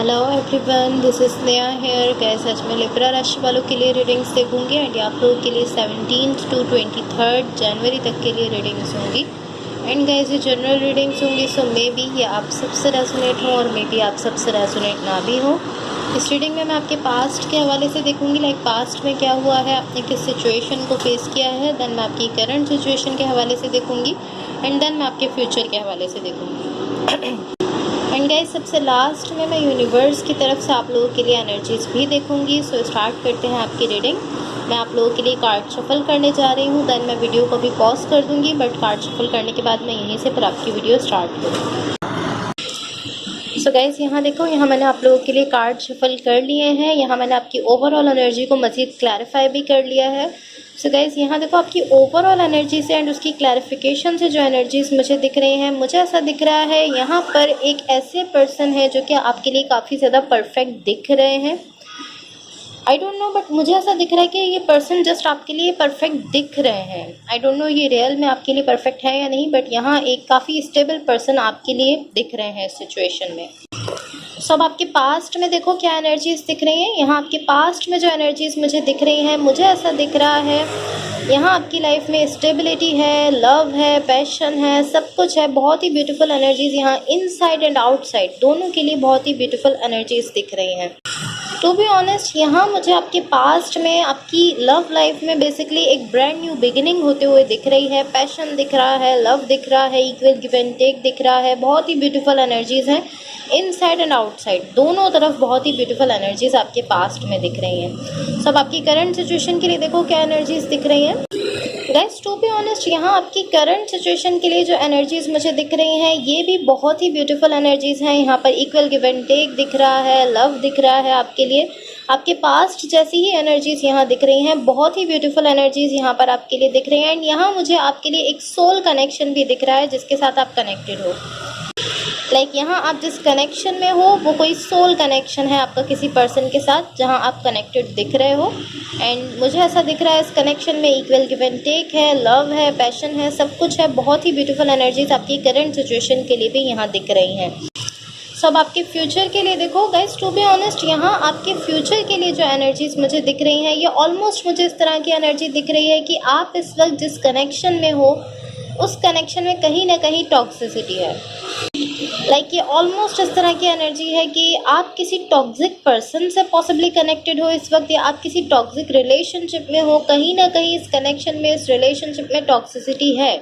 Hello everyone, this is Sneha here. Guys आज मैं Libra राशि वालों के लिए रीडिंग्स देखूंगी एंड आप लोगों के लिए 17 to 23 जनवरी तक के लिए रीडिंग्स होंगी। एंड गैस ये जनरल रीडिंग्स होंगी, सो मे बी ये आप सबसे रेजोनेट हो और मे बी आप सबसे रेजोनेट ना भी हो। इस रीडिंग में मैं आपके पास्ट के हवाले से देखूंगी, लाइक पास्ट में क्या हुआ है, आपने किस सिचुएशन को फेस किया है। देन मैं आपकी करंट सिचुएशन के हवाले से देखूंगी एंड देन मैं आपके फ्यूचर के हवाले से देखूंगी। एंड गाइस सबसे लास्ट में मैं यूनिवर्स की तरफ से आप लोगों के लिए एनर्जीज भी देखूंगी। सो स्टार्ट करते हैं आपकी रीडिंग। मैं आप लोगों के लिए कार्ड शफल करने जा रही हूँ। देन मैं वीडियो को भी पॉज कर दूंगी, बट कार्ड शफल करने के बाद मैं यहीं से फिर आपकी वीडियो स्टार्ट करूँगी। सो गाइस यहाँ देखो, यहाँ मैंने आप लोगों के लिए कार्ड शफल कर लिए हैं। यहाँ मैंने आपकी ओवरऑल एनर्जी को मज़ीद क्लैरिफाई भी कर लिया है। सो गाइस यहाँ देखो, आपकी ओवरऑल एनर्जी से एंड उसकी क्लैरिफिकेशन से जो एनर्जीज मुझे दिख रही हैं, मुझे ऐसा दिख रहा है यहाँ पर एक ऐसे पर्सन है जो कि आपके लिए काफ़ी ज़्यादा परफेक्ट दिख रहे हैं। आई डोंट नो, बट मुझे ऐसा दिख रहा है कि ये पर्सन जस्ट आपके लिए परफेक्ट दिख रहे हैं। आई डोंट नो ये रियल में आपके लिए परफेक्ट है या नहीं, बट यहाँ एक काफ़ी स्टेबल पर्सन आपके लिए दिख रहे हैं इस सिचुएशन में। सो अब आपके पास्ट में देखो क्या एनर्जीज दिख रही हैं। यहाँ आपके पास्ट में जो एनर्जीज मुझे दिख रही हैं, मुझे ऐसा दिख रहा है यहाँ आपकी लाइफ में स्टेबिलिटी है, लव है, पैशन है, सब कुछ है। बहुत ही ब्यूटीफुल एनर्जीज यहाँ इनसाइड एंड आउटसाइड दोनों के लिए बहुत ही ब्यूटीफुल एनर्जीज दिख रही हैं। टू बी ऑनेस्ट, यहाँ मुझे आपके पास्ट में आपकी लव लाइफ में बेसिकली एक ब्रांड न्यू बिगिनिंग होते हुए दिख रही है। पैशन दिख रहा है, लव दिख रहा है, इक्वल गिव एंड टेक दिख रहा है। बहुत ही ब्यूटीफुल एनर्जीज हैं इनसाइड एंड आउटसाइड दोनों तरफ। बहुत ही ब्यूटीफुल एनर्जीज आपके पास्ट में दिख रही हैं। सब आपकी करंट सिचुएशन के लिए देखो क्या एनर्जीज दिख रही हैं। गाइस टू बी ऑनेस्ट, यहाँ आपकी करंट सिचुएशन के लिए जो एनर्जीज मुझे दिख रही हैं, ये भी बहुत ही ब्यूटीफुल एनर्जीज हैं। यहाँ पर इक्वल गिव एंड टेक दिख रहा है, लव दिख रहा है आपके लिए। आपके पास्ट जैसी ही एनर्जीज यहाँ दिख रही हैं। बहुत ही ब्यूटीफुल एनर्जीज यहाँ पर आपके लिए दिख रही हैं। एंड यहाँ मुझे आपके लिए एक सोल कनेक्शन भी दिख रहा है जिसके साथ आप कनेक्टेड हो। लाइक यहाँ आप जिस कनेक्शन में हो वो कोई सोल कनेक्शन है आपका किसी पर्सन के साथ, जहाँ आप कनेक्टेड दिख रहे हो। एंड मुझे ऐसा दिख रहा है इस कनेक्शन में इक्वल गिव एंड टेक है, लव है, पैशन है, सब कुछ है। बहुत ही ब्यूटीफुल एनर्जीज आपकी करंट सिचुएशन के लिए भी यहाँ दिख रही हैं। सब आपके फ्यूचर के लिए देखो गाइस, टू बी ऑनेस्ट यहाँ आपके फ्यूचर के लिए जो एनर्जीज मुझे दिख रही हैं, ये ऑलमोस्ट मुझे इस तरह की एनर्जी दिख रही है कि आप इस वक्त जिस कनेक्शन में हो उस कनेक्शन में कहीं ना कहीं टॉक्सिसिटी है। लाइक ये ऑलमोस्ट इस तरह की एनर्जी है कि आप किसी टॉक्सिक पर्सन से पॉसिबली कनेक्टेड हो इस वक्त, या आप किसी टॉक्सिक रिलेशनशिप में हो। कहीं ना कहीं इस कनेक्शन में, इस रिलेशनशिप में टॉक्सिसिटी है,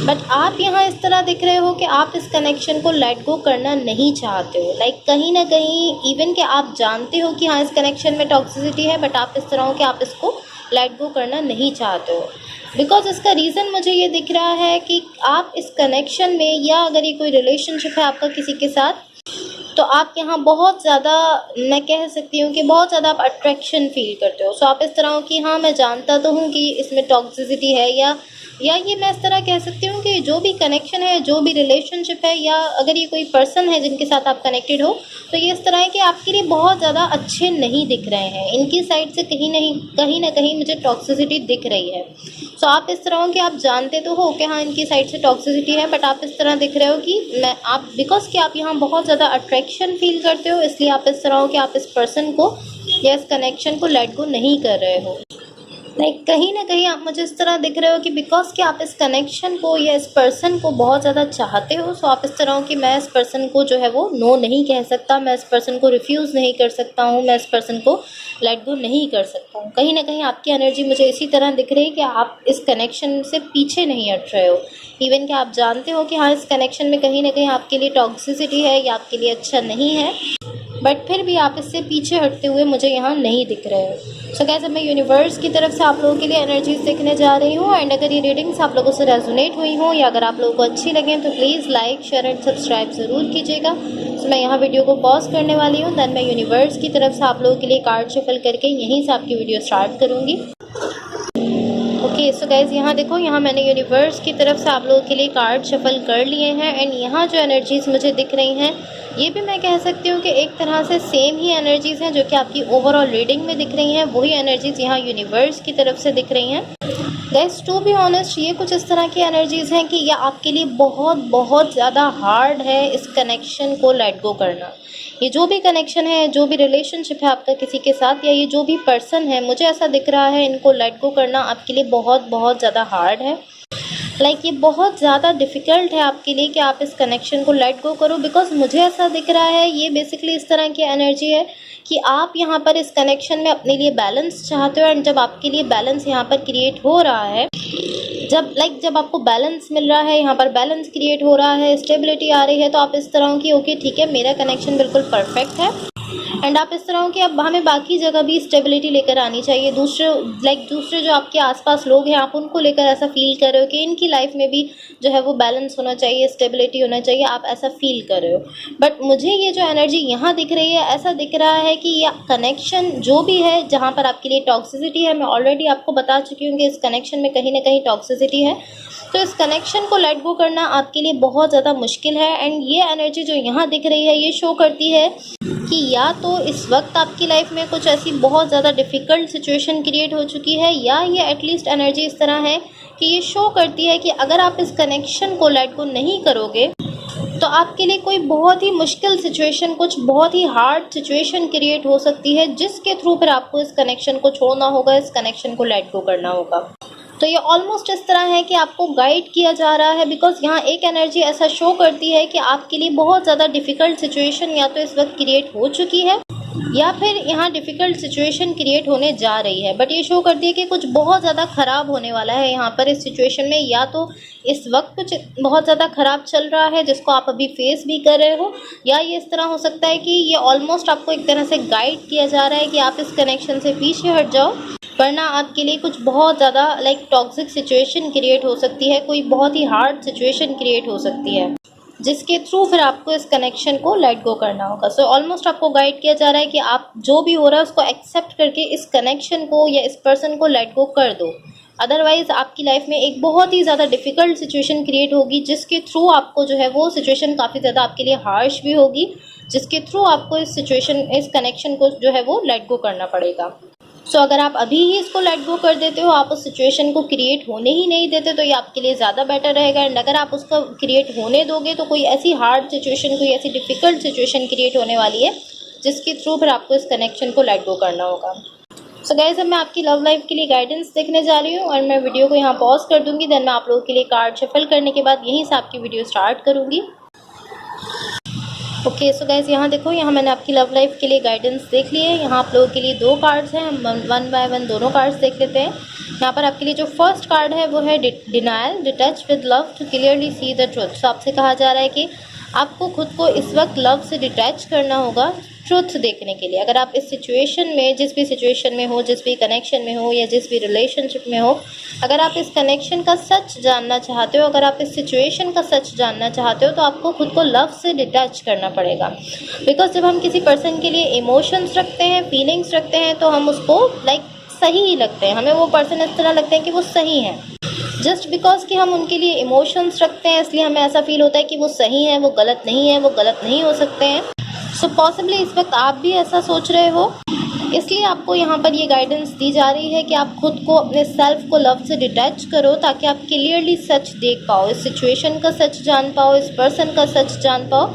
बट आप यहाँ इस तरह दिख रहे हो कि आप इस कनेक्शन को लेट गो करना नहीं चाहते हो। लाइक कहीं ना कहीं इवन कि आप जानते हो कि हाँ इस कनेक्शन में टॉक्सिसिटी है, बट आप इस तरह हो कि आप इसको लेट गो करना नहीं चाहते हो। बिकॉज इसका रीज़न मुझे ये दिख रहा है कि आप इस कनेक्शन में, या अगर ये कोई रिलेशनशिप है आपका किसी के साथ, तो आप यहाँ बहुत ज़्यादा, मैं कह सकती हूँ कि बहुत ज़्यादा आप अट्रैक्शन फील करते हो। सो आप इस तरह हो कि हाँ मैं जानता तो हूँ कि इसमें टॉक्सिसिटी है, या ये मैं इस तरह कह सकती हूँ कि जो भी कनेक्शन है, जो भी रिलेशनशिप है, या अगर ये कोई पर्सन है जिनके साथ आप कनेक्टेड हो, तो ये इस तरह है कि आपके लिए बहुत ज़्यादा अच्छे नहीं दिख रहे हैं। इनकी साइड से कहीं ना कहीं मुझे टॉक्सिसिटी दिख रही है। सो आप इस तरह हो कि आप जानते तो हो कि हाँ इनकी साइड से टॉक्सिसिटी है, बट आप इस तरह दिख रहे हो कि बिकॉज कि आप यहाँ बहुत ज़्यादा अट्रैक्शन फील करते हो, इसलिए आप इस तरह हो कि आप इस पर्सन को या इस कनेक्शन को लेट गो नहीं कर रहे हो। लाइक कहीं ना कहीं आप मुझे इस तरह दिख रहे हो कि बिकॉज कि आप इस कनेक्शन को या इस पर्सन को बहुत ज़्यादा चाहते हो। सो आप इस तरह हो कि मैं इस पर्सन को जो है वो नो नहीं कह सकता, मैं इस पर्सन को रिफ्यूज़ नहीं कर सकता हूँ, मैं इस पर्सन को लेट गो नहीं कर सकता हूँ। कहीं ना कहीं आपकी एनर्जी मुझे इसी तरह दिख रही है कि आप इस कनेक्शन से पीछे नहीं हट रहे हो। इवन कि आप जानते हो कि हाँ इस कनेक्शन में कहीं ना कहीं आपके लिए टॉक्सिसिटी है या आपके लिए अच्छा नहीं है, बट फिर भी आप इससे पीछे हटते हुए मुझे यहाँ नहीं दिख रहे हो। सो गाइस अब मैं यूनिवर्स की तरफ से आप लोगों के लिए एनर्जीज देखने जा रही हूँ। एंड अगर ये रीडिंग्स आप लोगों से रेजोनेट हुई हो या अगर आप लोगों को अच्छी लगें तो please like, share and subscribe ज़रूर कीजिएगा। सो मैं यहाँ वीडियो को पॉज करने वाली हूँ। देन मैं यूनिवर्स की तरफ से आप लोगों के लिए कार्ड शफल करके यहीं से आपकी वीडियो स्टार्ट करूँगी। ओके सो गाइज यहाँ देखो, यहाँ मैंने यूनिवर्स की तरफ से आप लोगों के लिए कार्ड शफल कर लिए हैं। एंड यहाँ जो एनर्जीज मुझे दिख रही हैं, ये भी मैं कह सकती हूँ कि एक तरह से सेम ही एनर्जीज़ हैं जो कि आपकी ओवरऑल रीडिंग में दिख रही हैं। वही एनर्जीज़ यहाँ यूनिवर्स की तरफ से दिख रही हैं। गाइस टू बी ऑनेस्ट ये कुछ इस तरह की एनर्जीज हैं कि ये आपके लिए बहुत बहुत ज़्यादा हार्ड है इस कनेक्शन को लेट गो करना। ये जो भी कनेक्शन है, जो भी रिलेशनशिप है आपका किसी के साथ, या ये जो भी पर्सन है, मुझे ऐसा दिख रहा है इनको लेट गो करना आपके लिए बहुत बहुत ज़्यादा हार्ड है। ये बहुत ज़्यादा डिफ़िकल्ट है आपके लिए कि आप इस कनेक्शन को लेट गो करो, बिकॉज मुझे ऐसा दिख रहा है ये बेसिकली इस तरह की एनर्जी है कि आप यहाँ पर इस कनेक्शन में अपने लिए बैलेंस चाहते हो। एंड जब आपके लिए बैलेंस यहाँ पर क्रिएट हो रहा है, जब आपको बैलेंस मिल रहा है, यहाँ पर बैलेंस क्रिएट हो रहा है, स्टेबिलिटी आ रही है, तो आप इस तरह की ओके ठीक है मेरा कनेक्शन बिल्कुल परफेक्ट है। एंड आप इस तरह के अब हमें बाकी जगह भी स्टेबिलिटी लेकर आनी चाहिए। दूसरे जो आपके आसपास लोग हैं, आप उनको लेकर ऐसा फील कर रहे हो कि इनकी लाइफ में भी जो है वो बैलेंस होना चाहिए, स्टेबिलिटी होना चाहिए, आप ऐसा फील कर रहे हो। बट मुझे ये जो एनर्जी यहाँ दिख रही है, ऐसा दिख रहा है कि ये कनेक्शन जो भी है जहाँ पर आपके लिए टॉक्सिसिटी है, मैं ऑलरेडी आपको बता चुकी हूँ कि इस कनेक्शन में कहीं ना कहीं टॉक्सिसिटी है, तो इस कनेक्शन को लेट गो करना आपके लिए बहुत ज़्यादा मुश्किल है। एंड ये एनर्जी जो यहाँ दिख रही है ये शो करती है कि या तो इस वक्त आपकी लाइफ में कुछ ऐसी बहुत ज़्यादा डिफ़िकल्ट सिचुएशन क्रिएट हो चुकी है, या ये एटलीस्ट एनर्जी इस तरह है कि ये शो करती है कि अगर आप इस कनेक्शन को लेट गो नहीं करोगे तो आपके लिए कोई बहुत ही मुश्किल सिचुएशन, कुछ बहुत ही हार्ड सिचुएशन क्रिएट हो सकती है, जिसके थ्रू फिर आपको इस कनेक्शन को छोड़ना होगा, इस कनेक्शन को लेट गो करना होगा। तो ये ऑलमोस्ट इस तरह है कि आपको गाइड किया जा रहा है, बिकॉज यहाँ एक एनर्जी ऐसा शो करती है कि आपके लिए बहुत ज़्यादा डिफ़िकल्ट सिचुएशन या तो इस वक्त क्रिएट हो चुकी है या फिर यहाँ डिफ़िकल्ट सिचुएशन क्रिएट होने जा रही है। बट ये शो करती है कि कुछ बहुत ज़्यादा ख़राब होने वाला है यहाँ पर इस सिचुएशन में, या तो इस वक्त कुछ बहुत ज़्यादा ख़राब चल रहा है जिसको आप अभी फेस भी कर रहे हो, या ये इस तरह हो सकता है कि ये ऑलमोस्ट आपको एक तरह से गाइड किया जा रहा है कि आप इस कनेक्शन से पीछे हट जाओ, वरना आपके लिए कुछ बहुत ज़्यादा टॉक्सिक सिचुएशन क्रिएट हो सकती है, कोई बहुत ही हार्ड सिचुएशन क्रिएट हो सकती है, जिसके थ्रू फिर आपको इस कनेक्शन को लेट गो करना होगा। सो ऑलमोस्ट आपको गाइड किया जा रहा है कि आप जो भी हो रहा है उसको एक्सेप्ट करके इस कनेक्शन को या इस पर्सन को लेट गो कर दो। अदरवाइज़ आपकी लाइफ में एक बहुत ही ज़्यादा डिफ़िकल्ट सिचुएशन क्रिएट होगी, जिसके थ्रू आपको जो है वो सिचुएशन काफ़ी ज़्यादा आपके लिए हार्श भी होगी, जिसके थ्रू आपको इस कनेक्शन को जो है वो लेट गो करना पड़ेगा। सो अगर आप अभी ही इसको लेट गो कर देते हो, आप उस सिचुएशन को क्रिएट होने ही नहीं देते, तो ये आपके लिए ज़्यादा बेटर रहेगा। एंड अगर आप उसको क्रिएट होने दोगे तो कोई ऐसी हार्ड सिचुएशन, कोई ऐसी डिफ़िकल्ट सिचुएशन क्रिएट होने वाली है, जिसके थ्रू फिर आपको इस कनेक्शन को लेट गो करना होगा। सो गाइस, अब मैं आपकी लव लाइफ के लिए गाइडेंस देखने जा रही हूँ और मैं वीडियो को यहाँ पॉज कर दूँगी। देन मैं आप लोगों के लिए कार्ड शफल करने के बाद यहीं से आपकी वीडियो स्टार्ट करूँगी। ओके, सो गाइस यहाँ देखो, यहाँ मैंने आपकी लव लाइफ के लिए गाइडेंस देख ली है। यहाँ आप लोगों के लिए 2 कार्ड्स हैं, हम 1 बाय 1 दोनों कार्ड्स देख लेते हैं। यहाँ पर आपके लिए जो फर्स्ट कार्ड है वो है denial, detach with love to clearly see the truth. So आपसे कहा जा रहा है कि आपको खुद को इस वक्त लव से डिटैच करना होगा ट्रुथ देखने के लिए। अगर आप इस सिचुएशन में, जिस भी सिचुएशन में हो, जिस भी कनेक्शन में हो या जिस भी रिलेशनशिप में हो, अगर आप इस कनेक्शन का सच जानना चाहते हो, अगर आप इस सिचुएशन का सच जानना चाहते हो, तो आपको खुद को लव से डिटैच करना पड़ेगा। बिकॉज जब हम किसी पर्सन के लिए इमोशंस रखते हैं, फीलिंग्स रखते हैं, तो हम उसको सही ही लगते हैं, हमें वो पर्सन इस तरह लगते हैं कि वो सही हैं। जस्ट बिकॉज कि हम उनके लिए इमोशंस रखते हैं, इसलिए हमें ऐसा फील होता है कि वो सही है, वो गलत नहीं है, वो गलत नहीं हो सकते हैं। सो पॉसिबली इस वक्त आप भी ऐसा सोच रहे हो, इसलिए आपको यहाँ पर ये गाइडेंस दी जा रही है कि आप खुद को, अपने सेल्फ को लव से डिटैच करो, ताकि आप क्लियरली सच देख पाओ, इस सिचुएशन का सच जान पाओ, इस पर्सन का सच जान पाओ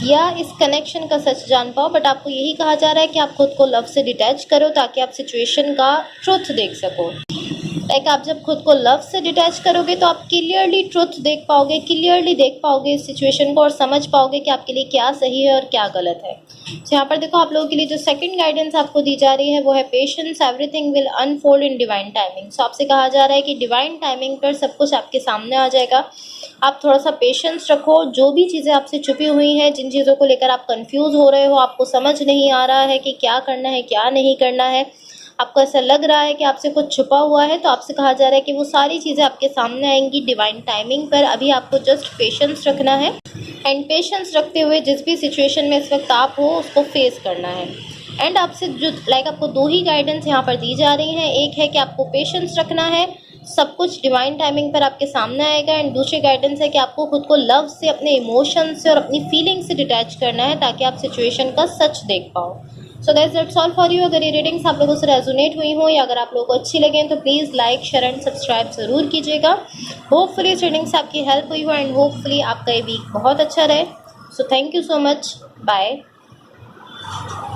या इस कनेक्शन का सच जान पाओ। बट आपको यही कहा जा रहा है कि आप खुद को लव से डिटैच करो, ताकि आप सिचुएशन का ट्रुथ देख सको। आप जब खुद को लव से डिटैच करोगे तो आप क्लियरली ट्रुथ देख पाओगे, क्लियरली देख पाओगे इस सिचुएशन को और समझ पाओगे कि आपके लिए क्या सही है और क्या गलत है। तो यहाँ पर देखो, आप लोगों के लिए जो सेकंड गाइडेंस आपको दी जा रही है वो है patience, everything will unfold in divine timing. So आपसे कहा जा रहा है कि डिवाइन टाइमिंग पर सब कुछ आपके सामने आ जाएगा। आप थोड़ा सा पेशेंस रखो, जो भी चीज़ें आपसे छुपी हुई हैं, जिन चीज़ों को लेकर आप कंफ्यूज हो रहे हो, आपको समझ नहीं आ रहा है कि क्या करना है क्या नहीं करना है, आपको ऐसा लग रहा है कि आपसे कुछ छुपा हुआ है, तो आपसे कहा जा रहा है कि वो सारी चीज़ें आपके सामने आएंगी डिवाइन टाइमिंग पर। अभी आपको जस्ट पेशेंस रखना है एंड पेशेंस रखते हुए जिस भी सिचुएशन में इस वक्त आप हो उसको फेस करना है। एंड आपसे जो आपको 2 ही गाइडेंस यहाँ पर दी जा रही हैं। एक है कि आपको पेशेंस रखना है, सब कुछ डिवाइन टाइमिंग पर आपके सामने आएगा। एंड दूसरी गाइडेंस है कि आपको खुद को लव से, अपने इमोशन से और अपनी फीलिंग से डिटैच करना है, ताकि आप सिचुएशन का सच देख पाओ। So guys that's all for you. अगर ये रीडिंग्स आप लोगों से रेजोनेट हुई हो या अगर आप लोगों को अच्छी लगे तो please like share and subscribe ज़रूर कीजिएगा। होपफुली इस रीडिंग से आपकी हेल्प हुई हो एंड होपफुली आपका ये वीक बहुत अच्छा रहे। So thank you so much, bye.